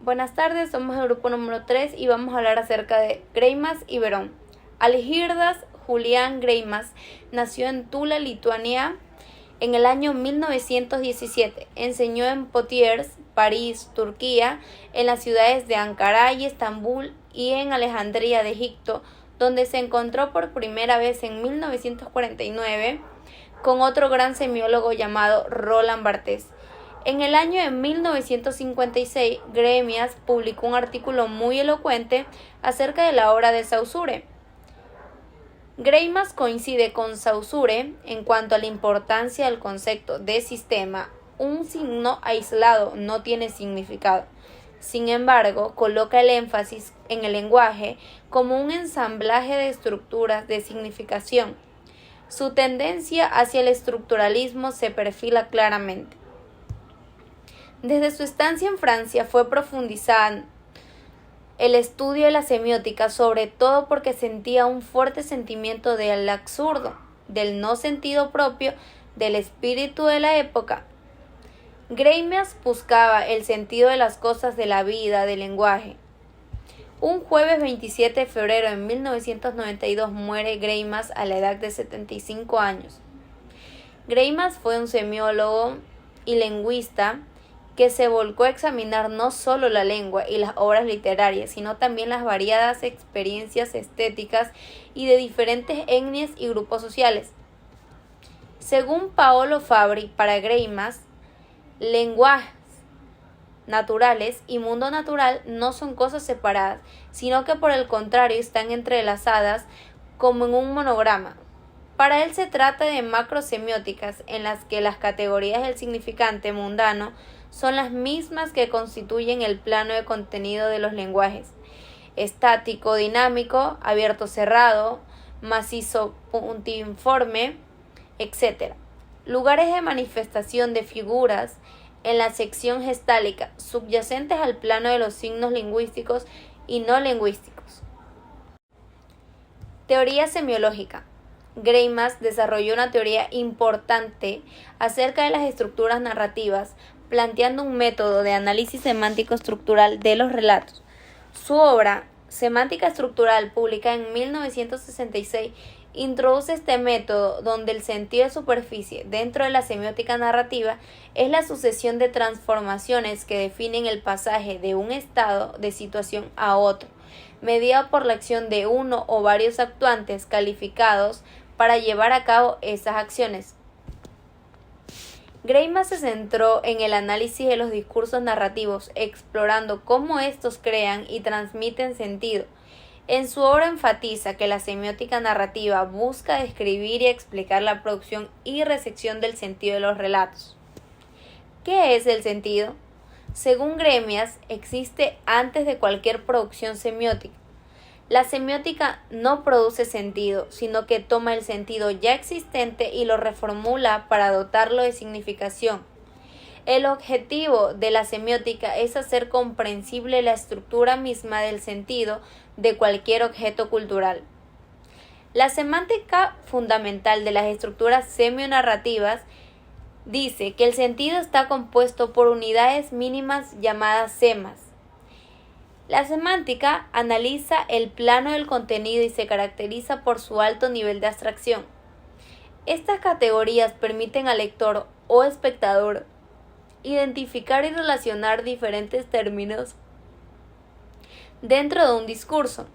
Buenas tardes, somos el grupo número 3 y vamos a hablar acerca de Greimas y Verón. Algirdas Julián Greimas nació en Tula, Lituania, en el año 1917. Enseñó en Poitiers, París, Turquía, en las ciudades de Ankara y Estambul y en Alejandría de Egipto, donde se encontró por primera vez en 1949 con otro gran semiólogo llamado Roland Barthes. En el año de 1956, Greimas publicó un artículo muy elocuente acerca de la obra de Saussure. Greimas coincide con Saussure en cuanto a la importancia del concepto de sistema. Un signo aislado no tiene significado. Sin embargo, coloca el énfasis en el lenguaje como un ensamblaje de estructuras de significación. Su tendencia hacia el estructuralismo se perfila claramente. Desde su estancia en Francia fue profundizando el estudio de la semiótica, sobre todo porque sentía un fuerte sentimiento del absurdo, del no sentido propio, del espíritu de la época. Greimas buscaba el sentido de las cosas, de la vida, del lenguaje. Un jueves 27 de febrero de 1992 muere Greimas a la edad de 75 años. Greimas fue un semiólogo y lingüista que se volcó a examinar no solo la lengua y las obras literarias, sino también las variadas experiencias estéticas y de diferentes etnias y grupos sociales. Según Paolo Fabri, para Greimas, lenguajes naturales y mundo natural no son cosas separadas, sino que por el contrario están entrelazadas como en un monograma. Para él se trata de macrosemióticas en las que las categorías del significante mundano son las mismas que constituyen el plano de contenido de los lenguajes: estático, dinámico, abierto-cerrado, macizo, puntiforme, etc. Lugares de manifestación de figuras en la sección gestálica, subyacentes al plano de los signos lingüísticos y no lingüísticos. Teoría semiológica. Greimas desarrolló una teoría importante acerca de las estructuras narrativas, planteando un método de análisis semántico estructural de los relatos. Su obra, Semántica Estructural, publicada en 1966, introduce este método donde el sentido de superficie dentro de la semiótica narrativa es la sucesión de transformaciones que definen el pasaje de un estado de situación a otro, mediado por la acción de uno o varios actuantes calificados para llevar a cabo esas acciones. Greimas se centró en el análisis de los discursos narrativos, explorando cómo estos crean y transmiten sentido. En su obra enfatiza que la semiótica narrativa busca describir y explicar la producción y recepción del sentido de los relatos. ¿Qué es el sentido? Según Greimas, existe antes de cualquier producción semiótica. La semiótica no produce sentido, sino que toma el sentido ya existente y lo reformula para dotarlo de significación. El objetivo de la semiótica es hacer comprensible la estructura misma del sentido de cualquier objeto cultural. La semántica fundamental de las estructuras semionarrativas dice que el sentido está compuesto por unidades mínimas llamadas semas. La semántica analiza el plano del contenido y se caracteriza por su alto nivel de abstracción. Estas categorías permiten al lector o espectador identificar y relacionar diferentes términos dentro de un discurso.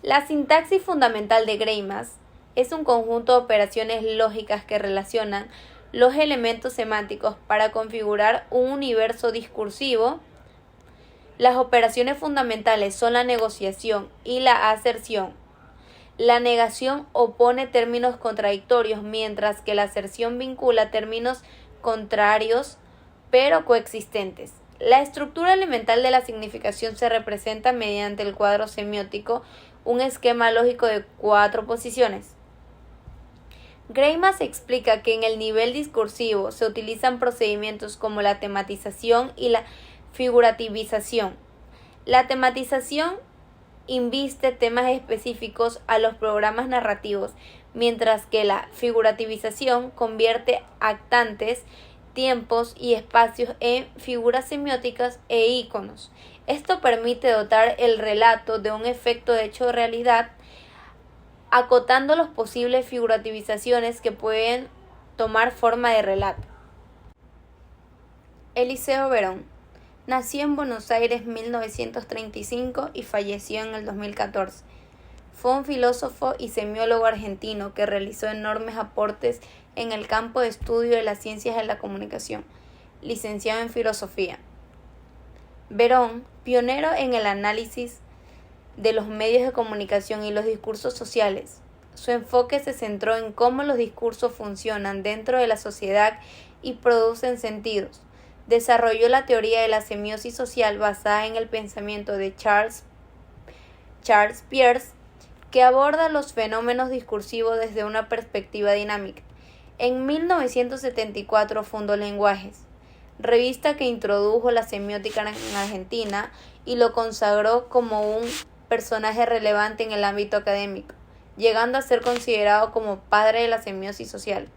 La sintaxis fundamental de Greimas es un conjunto de operaciones lógicas que relacionan los elementos semánticos para configurar un universo discursivo. Las operaciones fundamentales son la negociación y la aserción. La negación opone términos contradictorios, mientras que la aserción vincula términos contrarios pero coexistentes. La estructura elemental de la significación se representa mediante el cuadro semiótico, un esquema lógico de 4 posiciones. Greimas explica que en el nivel discursivo se utilizan procedimientos como la tematización y la figurativización. La tematización inviste temas específicos a los programas narrativos, mientras que la figurativización convierte actantes tiempos y espacios en figuras semióticas e íconos. Esto permite dotar el relato de un efecto de hecho de realidad, acotando las posibles figurativizaciones que pueden tomar forma de relato. Eliseo Verón nació en Buenos Aires en 1935 y falleció en el 2014. Fue un filósofo y semiólogo argentino que realizó enormes aportes en el campo de estudio de las ciencias de la comunicación, licenciado en filosofía. Verón, pionero en el análisis de los medios de comunicación y los discursos sociales. Su enfoque se centró en cómo los discursos funcionan dentro de la sociedad y producen sentidos. Desarrolló la teoría de la semiosis social basada en el pensamiento de Charles Peirce, que aborda los fenómenos discursivos desde una perspectiva dinámica. En 1974 fundó Lenguajes, revista que introdujo la semiótica en Argentina y lo consagró como un personaje relevante en el ámbito académico, llegando a ser considerado como padre de la semiosis social.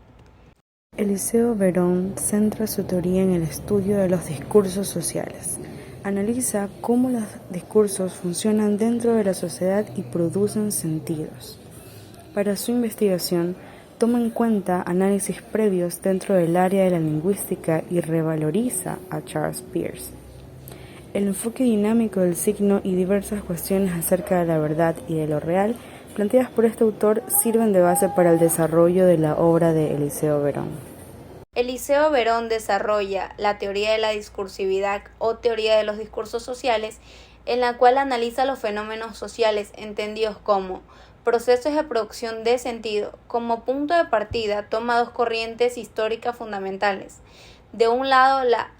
Eliseo Verón centra su teoría en el estudio de los discursos sociales. Analiza cómo los discursos funcionan dentro de la sociedad y producen sentidos. Para su investigación, toma en cuenta análisis previos dentro del área de la lingüística y revaloriza a Charles Peirce. El enfoque dinámico del signo y diversas cuestiones acerca de la verdad y de lo real planteadas por este autor sirven de base para el desarrollo de la obra de Eliseo Verón. Eliseo Verón desarrolla la teoría de la discursividad o teoría de los discursos sociales, en la cual analiza los fenómenos sociales entendidos como procesos de producción de sentido. Como punto de partida toma dos corrientes históricas fundamentales. De un lado, la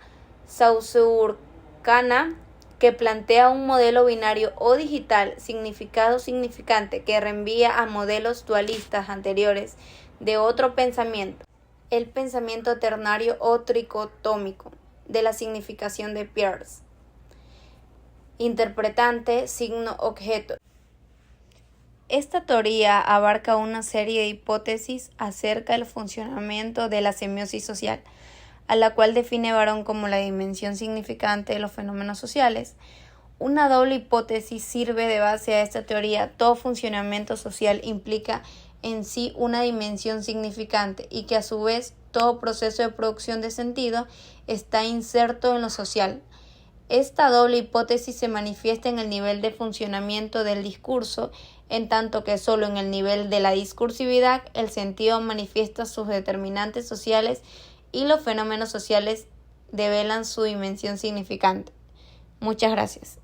Saussuriana, que plantea un modelo binario o digital significado-significante que reenvía a modelos dualistas anteriores de otro pensamiento, el pensamiento ternario o tricotómico de la significación de Peirce, interpretante, signo, objeto. Esta teoría abarca una serie de hipótesis acerca del funcionamiento de la semiosis social, a la cual define Verón como la dimensión significante de los fenómenos sociales. Una doble hipótesis sirve de base a esta teoría. Todo funcionamiento social implica en sí una dimensión significante y que a su vez todo proceso de producción de sentido está inserto en lo social. Esta doble hipótesis se manifiesta en el nivel de funcionamiento del discurso, en tanto que solo en el nivel de la discursividad el sentido manifiesta sus determinantes sociales y los fenómenos sociales develan su dimensión significante. Muchas gracias.